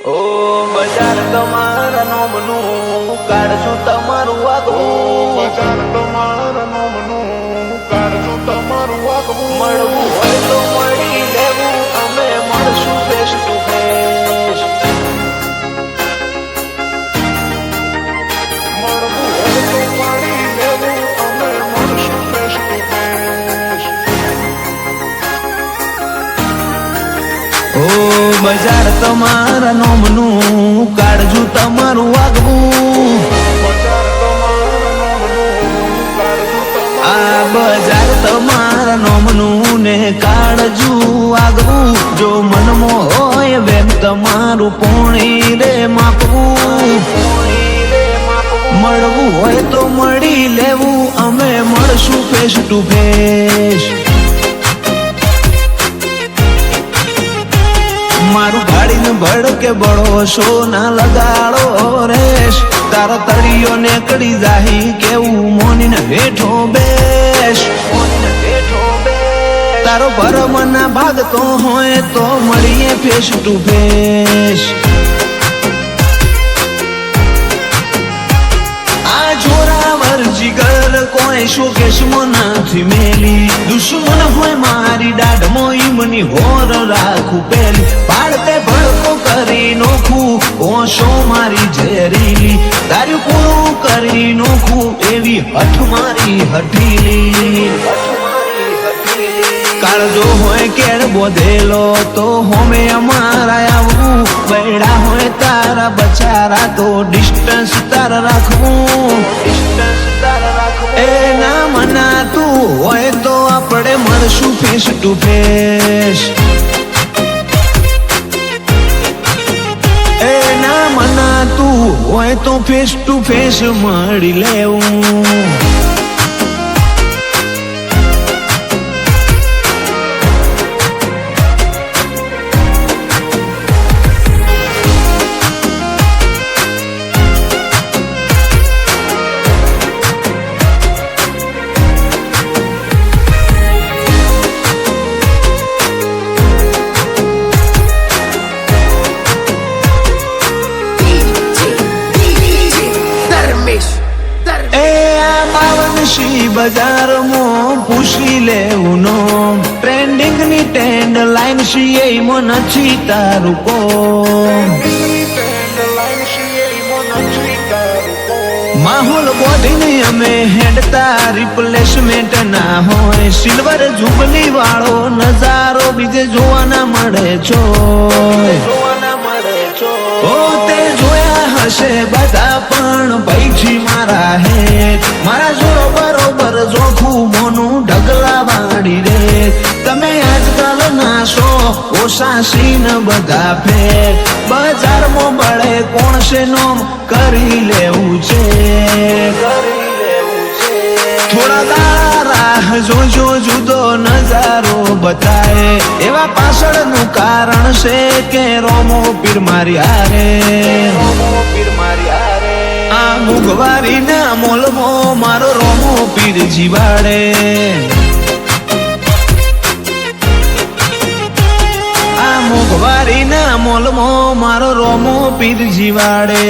ઓ બજાર તમારા નોમનું કાઢશું તમારું આગવું, બજાર તમારા નોમનું કાઢશું તમારું આગવું. મળવું હોય તો મળી લેવું, અમે મળશું ફેસ ટુ ફેસ. મળવું હોય તો મળી લેવું, અમે મળશું ફેસ ટુ ફેસ. ઓ બજાર તમારા નોમનું કાઢશું તમારું આગવું, બજાર તમારા નોમનું કાઢશું તમારું આ બજાર તમારા નોમનું ને કાઢજું આગવું. જો મનમાં હોય વેમ તમારું પોણી રે માપવું, મળવું હોય તો મળી લેવું, અમે મળશું ફેસ ટુ ફેસ. મારું ગાડીને ભડકે બળો શો ના લગાડો રેશ, તારો તળિયો નીકળી જાહી કેવું મોનીને હેઠો બેસ, મોનીને હેઠો બેસ. તારો ભરમ ના ભાગતો હોય તો મળીએ ફેસ ટુ ફેસ. આ જોરાવર જીગર કોઈ શોકેશમાં નથી મેલી, દુશ્મન હોય મારી દાઢમાં ઈમની હોર રાખું પેલી, પાડતે ભડકો કરી નોખું ઓશો મારી ઝેરીલી, તારું પૂરું કરી નોખું એવી હઠ મારી હઠીલી. કાળજો હોય કેળ બોધેલો તો હોમે અમારા આવવું, બૈડા હોય તારા બચારા તો ડિસ્ટન્સ તારા રાખવું, ડિસ્ટન્સ તારા રાખવું. એ ના મનાતું હોય તો આપણે મળશું ફેસ ટુ ફેસ. એ ના મનાતું હોય તો ફેસ ટુ ફેસ મળી લેવું. બજારમાં પૂછી લેવું નો, ટ્રેન્ડિંગ ની ટ્રેન્ડ લાઈન છીએ એમાં નથી તારું કોમ. માહોલ બોડીને અમે હેડતા રિપ્લેસમેન્ટ ના હોય, સિલ્વર જુબલી વાળો નજારો બીજે જોવા ના મળે છો, જોવાના મળે છો. ઓ તે જોયા હશે બધા પણ પૈછી મારા હેત, મારા જોડો બરોબર જોખું મોનું ઢગલા વાળી રે. તમે આજકાલ નાશો ઓછા સીન બધા ફેર, બજારમાં બળે કોણ છે નોમ કરી લેવું છે, કરી લેવું છે. થોડા દાડા રાહ જોજો જુદો નજારો બતાય, એવા પાછળનું કારણ છે કે રોમો પીર મારી આરે, રોમો પીર મારી આરે. આ મુગવારી ના મોલમાં મારો રોમો પીર જીવાડે, આ મુગવારી ના મોલમાં મારો રોમો પીર જીવાડે.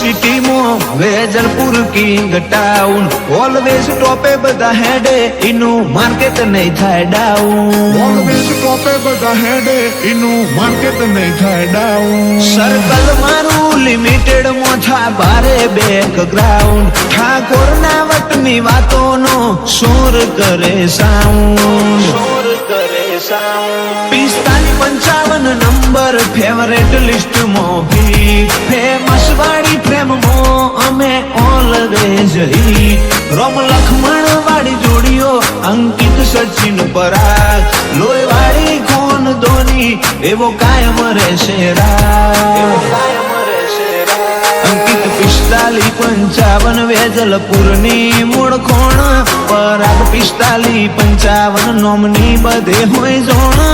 સિટીમાં વેજલપુર કિંગ ટાઉન ઓલવેઝ ટોપે બધા હેડે, એનું માર્કેટ નહીં થાય ડાઉન, ઓલવેઝ ટોપે બધા હેડે, એનું માર્કેટ નહીં થાય ડાઉન. સર્કલ મારું લિમિટેડ માં થા ભારે બેકગ્રાઉન્ડ, ઠાકોર ના વટની વાતોનો શોર કરે સાઉન્ડ, શોર કરે સાઉન્ડ. 45-55 નંબર સિલ્વર ફેવરેટ લિસ્ટમાં ભી ફેમસ વાળી પ્રેમમાં અમે ઓલવેઝ હી રોમ લખમણ વાળી જોડીઓ અંકિત સચિન પરાગ લોહી વાળી કોણ ધોની એવો કાયમ રહેશે અંકિત 45-55 વેજલપુરની મૂળ ખોણ પરાગ 45-55 નોમની બધે હોય જોણ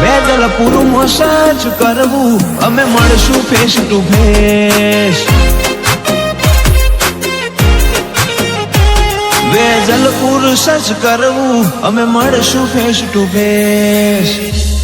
વેજલપુરમાં સર્ચ કરવું અમે મળશું face to face Vejalpur search કરવું અમે મળશું ફેસ ટુ ફેસ